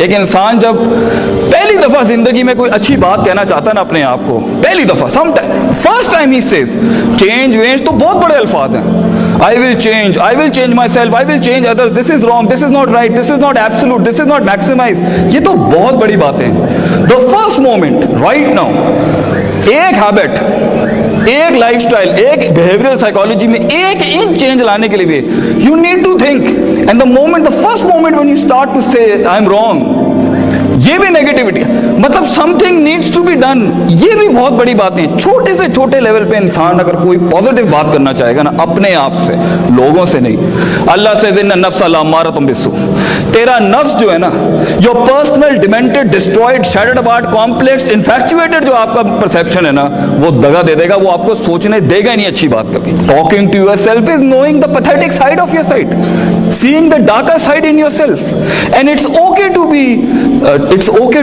एक इंसान जब पहली दफा जिंदगी में कोई अच्छी बात कहना चाहता है ना अपने आप को, पहली दफा फर्स्ट टाइम ही सेज चेंज वेंज, तो बहुत बड़े अल्फाज हैं। I will change myself, I will change others, this is wrong, this is not right, this is not absolute, this is not maximise. ये तो बहुत बड़ी बातें हैं। The first moment right now, एक हैबिट, एक लाइफस्टाइल, एक behavioural psychology में एक इंच चेंज लाने के लिए भी you need to think, and the moment, the first moment when you start to say I am wrong, ये भी नेगेटिविटी, मतलब something needs to be done. ये भी बहुत बड़ी बातें। छोटे से छोटे लेवल पे इंसान अगर कोई पॉजिटिव बात करना चाहेगा ना, अपने आप से, लोगों से नहीं। अल्लाह से इन्ना नफ्स लअम्मारतुम बिस्सू, तेरा नफ्स जो है ना, your personal demented, destroyed, shattered apart, complex, infatuated जो आपका परसेप्शन है ना, वो दगा दे देगा, वो आपको सोचने देगा ही नहीं अच्छी बात कभी। Talking to yourself is knowing the pathetic side of your side, seeing the darker side in yourself, and it's okay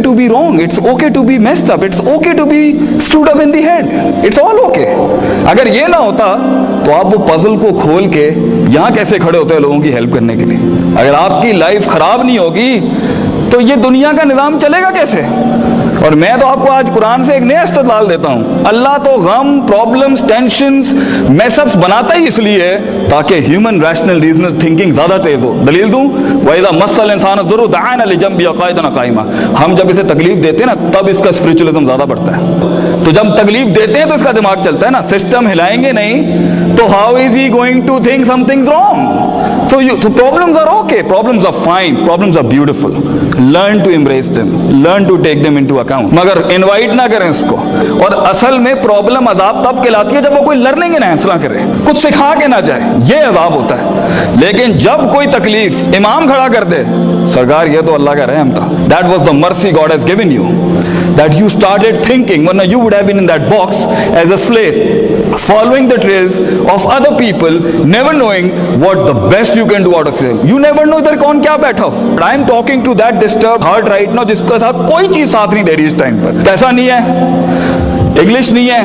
to be wrong, it's okay to be messed up, it's okay to be screwed up in the head, it's all okay। अगर ये ना होता तो आप वो puzzle को खोल के यहाँ कैसे खड़े होते हैं लोगों की हेल्प करने के लिए? अगर आपकी लाइफ खराब नहीं होगी तो ये दुनिया का निज़ाम चलेगा कैसे? और मैं तो आपको आज कुरान से एक नया इस्तेदलाल देता हूँ। अल्लाह तो गम, प्रॉब्लम्स, टेंशंस, मैसअप्स बनाता ही इसलिए है ताकि ह्यूमन रैशनल रीजनल थिंकिंग ज़्यादा तेज हो। दलील दूँ, वइज़ा मस्सल इंसान ज़ुर्र दआना लिजंबी क़ाइदन क़ाइमा, हम जब इसे तकलीफ देते हैं ना तब इसका स्पिरिचुअलिज्म ज़्यादा बढ़ता है। तो जब तकलीफ देते हैं तो इसका दिमाग चलता है ना, सिस्टम हिलाएंगे नहीं तो how is he going to think something wrong? So problems are okay, problems are fine, problems are beautiful. Learn to embrace them, learn to take them into account. मगर इनवाइट ना करें इसको। और असल में प्रॉब्लम अजाब तब कहलाती है जब वो कोई लर्निंग एनहांस ना करे, कुछ सिखा के ना जाए, ये अजाब होता है। लेकिन जब कोई तकलीफ इमाम खड़ा कर दे, सरकार ये तो अल्लाह का रहम था, that was the mercy God has given you, that you started thinking, वरना you would have been in that box as a slave, following the trails of other people, never knowing what the best you can do out of them. You never know इधर कौन क्या बैठा हो। But I am talking to that disturbed heart right now जिसके साथ कोई चीज साथ नहीं दे रही इस टाइम पर। पैसा नहीं है, इंग्लिश नहीं है,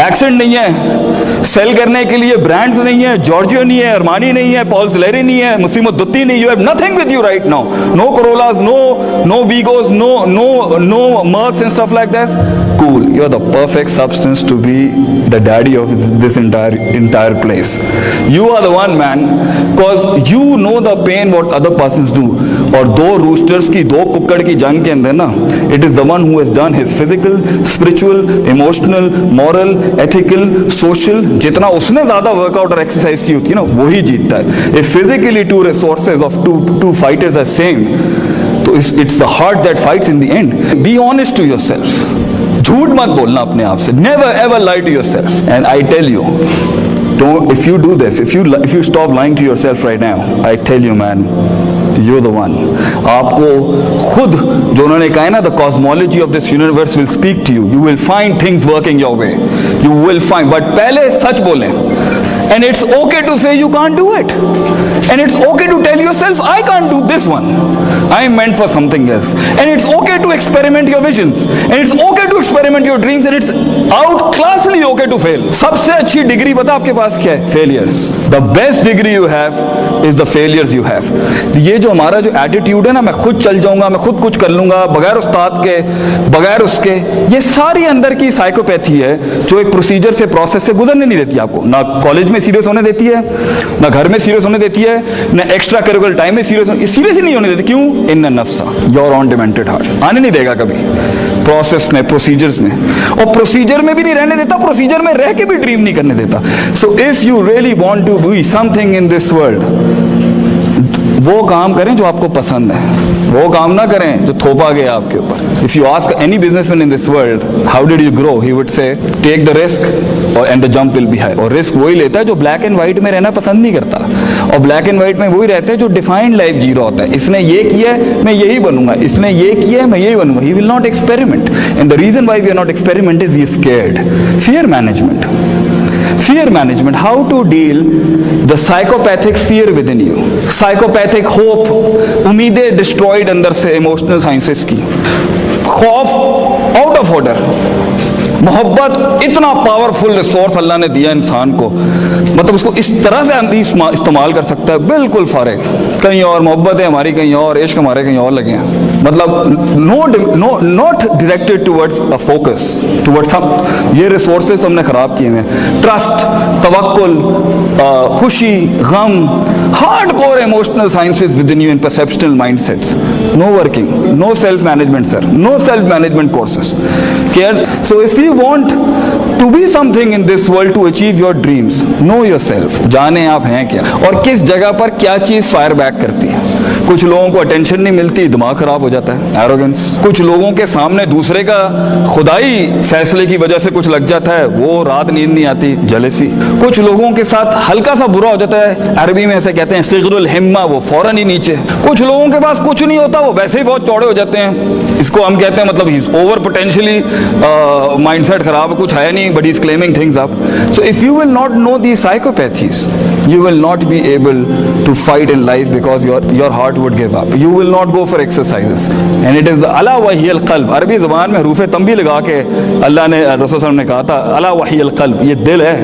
एक्सेंट नहीं है, सेल करने के लिए ब्रांड्स नहीं है, जॉर्जियो नहीं है, अरमानी नहीं है, पॉल सिलेरी नहीं है, मुसीमत दुत्ती नहीं, you have nothing with you right now, no Corollas, no Vigos, no Mercs and stuff like that. Cool, you are the perfect substance to be the daddy of this entire place. You are the one, man, because you know the pain what other persons do. और दो roosters की, दो कुक्कड़ की जंग के अंदर ना, it is the one who has done his physical, spiritual, emotional, moral, ethical, social, जितना उसने ज्यादा वर्कआउट और एक्सरसाइज की होती है ना, वही जीतता है। If physically two resources of two fighters are same, तो it's the heart that fights in the end. Be honest to yourself. झूठ मत बोलना अपने आप से। Never ever lie to yourself. And I tell you, don't. If you do this, if you stop lying to yourself right now, I tell you, man, you're the one. आपको खुद जो उन्होंने कहा है ना, the cosmology of this universe will speak to you. You will find things working your way. You will find. But पहले सच बोलें. And it's okay to say you can't do it. And it's okay to tell yourself, I can't do this one. I am meant for something else. And it's okay to experiment your visions. And it's okay to experiment your dreams. And it's outclassly okay to fail. सबसे अच्छी degree पता आपके पास क्या है? Failures. The best degree you have is the failures you have. ये जो हमारा जो एटीट्यूड है ना, मैं खुद चल जाऊंगा, मैं खुद कुछ कर लूंगा, बगैर उस्ताद के, बगैर उसके, ये सारी अंदर की साइकोपैथी है जो एक प्रोसीजर से, प्रोसेस से गुजरने नहीं देती आपको। ना कॉलेज में सीरियस होने देती है, ना घर में सीरियस होने देती है, ना एक्स्ट्रा करिकुलर टाइम में सीरियस ही नहीं होने देती। क्यों? इन नफ्सा, योर ऑन डिमेंटेड हार्ट, आने नहीं देगा कभी प्रोसेस में, प्रोसीजर्स में। और प्रोसीजर में भी नहीं रहने देता, प्रोसीजर में रह के भी ड्रीम नहीं करने देता। So if you really want to be something in this world, वो काम करें जो आपको पसंद है, वो काम ना करें जो थोपा गया आपके ऊपर। If you ask any businessman in this world how did you grow, he would say take the risk और and the jump will be high. और रिस्क वही लेता है जो ब्लैक एंड व्हाइट में रहना पसंद नहीं करता, और ब्लैक एंड व्हाइट में वही रहता है जो डिफाइंड लाइफ जी रहा होता है। इसने ये किया है, मैं यही बनूंगा, इसने ये किया है, मैं यही बनूंगा। He will not experiment, and the reason why we are not experiment is we are scared. Fear management, fear management, how to deal the psychopathic fear within you, psychopathic hope, उम्मीदें destroyed अंदर से emotional sciences की, खौफ out of order, मोहब्बत इतना powerful resource अल्लाह ने दिया इंसान को, मतलब उसको इस तरह से इस्तेमाल कर सकता है, बिल्कुल फारिग। कहीं और मोहब्बत है हमारी, कहीं और इश्क हमारे कहीं और लगे हैं। मतलब not directed towards a focus towards some, ये रिसोर्सेज हमने खराब किए हैं। ट्रस्ट, तवक्कुल, खुशी, गम, hard core emotional sciences within you in perceptional mindsets, no working, no self management sir, no self management courses care. So if you want to be something in this world, to achieve your dreams, know yourself, जाने आप हैं क्या और किस जगह पर क्या चीज फायर बैक करती है। कुछ लोगों को अटेंशन नहीं मिलती, दिमाग खराब हो जाता है, एरोगेंस। कुछ लोगों के सामने दूसरे का खुदाई फैसले की वजह से कुछ लग जाता है, वो रात नींद नहीं आती, जेलसी। कुछ लोगों के साथ हल्का सा बुरा हो जाता है, अरबी में ऐसे कहते हैं सिगरुल हिम्मा, वो फौरन ही नीचे। कुछ लोगों के पास कुछ नहीं होता, वो वैसे ही बहुत चौड़े हो जाते हैं, इसको हम कहते हैं मतलब he is over potentially, mindset खराब है, कुछ है नहीं, but he is claiming things up. So if you will not know the psychopathies, you will not be able to fight in life because your heart would give up. You will not go for exercises. And it is अला wheel क़ल्ब, अरबी ज़बान में हरूफ़ तंबी लगा के अल्लाह ने, रसूल सल्लल्लाहु अलैहि वसल्लम ने कहा था अला वहील क़ल्ब, ये दिल है।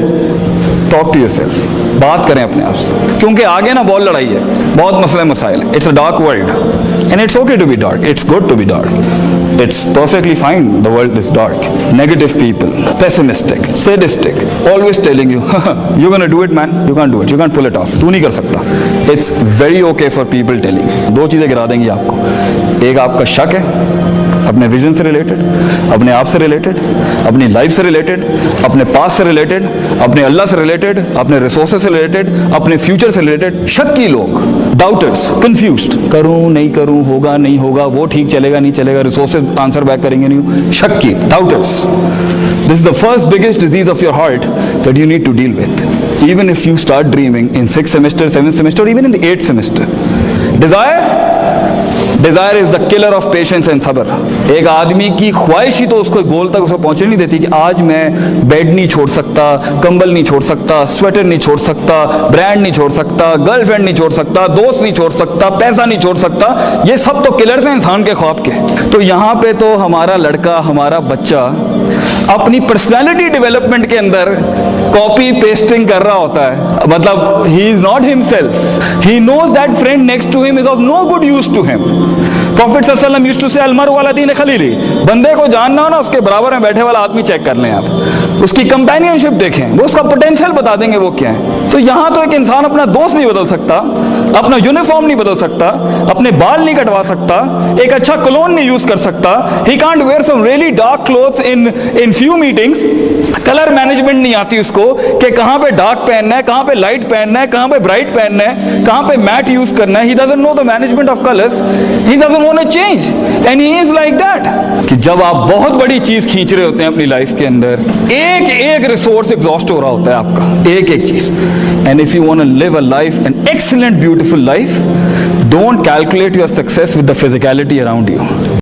टॉक टू योरसेल्फ, बात करें अपने आप से, क्योंकि आगे ना बहुत लड़ाई है, बहुत मसले मसाइल है। It's a dark world and it's okay to be dark, it's good to be dark, it's perfectly fine, the world is dark. Negative people, pessimistic, sadistic, always telling you you're gonna do it man, you can't do it, you can't pull it off, तू नहीं कर सकता। It's very okay for people telling you। दो चीज़ें गिरा देंगी आपको, एक आपका शक है अपने विजन से रिलेटेड, अपने आप से रिलेटेड, अपनी लाइफ से रिलेटेड, अपने पास्ट से रिलेटेड, अपने अल्लाह से रिलेटेड, अपने रिसोर्सेज से रिलेटेड, अपने फ्यूचर से रिलेटेड। शक्की लोग, डाउटर्स, कंफ्यूज्ड, करूं नहीं करूं, होगा नहीं होगा, वो ठीक चलेगा नहीं चलेगा, रिसोर्सेज आंसर बैक करेंगे नहीं, शक्की, doubters. This is the first biggest disease of your heart that you need to deal with, even if you start dreaming in 6th semester, 7th semester, or even in the 8th semester. Desire is the killer of patience and सब्र। एक आदमी की ख्वाहिश ही तो उसको गोल तक उसे पहुंचने नहीं देती कि आज मैं बेड नहीं छोड़ सकता, कंबल नहीं छोड़ सकता, स्वेटर नहीं छोड़ सकता, ब्रांड नहीं छोड़ सकता, गर्लफ्रेंड नहीं छोड़ सकता, दोस्त नहीं छोड़ सकता, पैसा नहीं छोड़ सकता। ये सब तो किलर्स हैं इंसान के ख्वाब के। तो यहाँ पे तो हमारा लड़का, हमारा बच्चा अपनी पर्सनैलिटी डेवलपमेंट के अंदर कॉपी पेस्टिंग कर रहा होता है, मतलब he is not himself, he knows that friend next to him is of no good use to him. Prophet सल्लल्लाहु अलैहि वसल्लम यूज्ड टू से अलमरउ अला दीन खलीली, बंदे को जानना हो ना, उसके बराबर में बैठे वाला आदमी चेक कर लें आप, उसकी कंपेनियनशिप देखें, वो उसका पोटेंशियल बता देंगे वो क्या है। तो यहाँ तो एक इंसान अपना दोस्त नहीं बदल सकता, अपना यूनिफॉर्म नहीं बदल सकता, अपने बाल नहीं कटवा सकता, एक अच्छा क्लोन नहीं यूज कर सकता, he can't wear some really dark clothes in few meetings. Colour management नहीं आती उसको कि कहाँ पे डार्क पहनना है, कहाँ पे लाइट पहनना है, कहाँ पे ब्राइट पहनना है, कहाँ पे मैट यूज करना है। He doesn't know the management of colours, he doesn't want to change and he is like that. कि जब आप बहुत बड़ी चीज खींच रहे होते हैं अपनी लाइफ के अंदर, एक एक रिसोर्स एग्जॉस्ट हो रहा होता है आपका, एक एक चीज। And if you want to live a life, an excellent beautiful life, don't calculate your success with the physicality around you.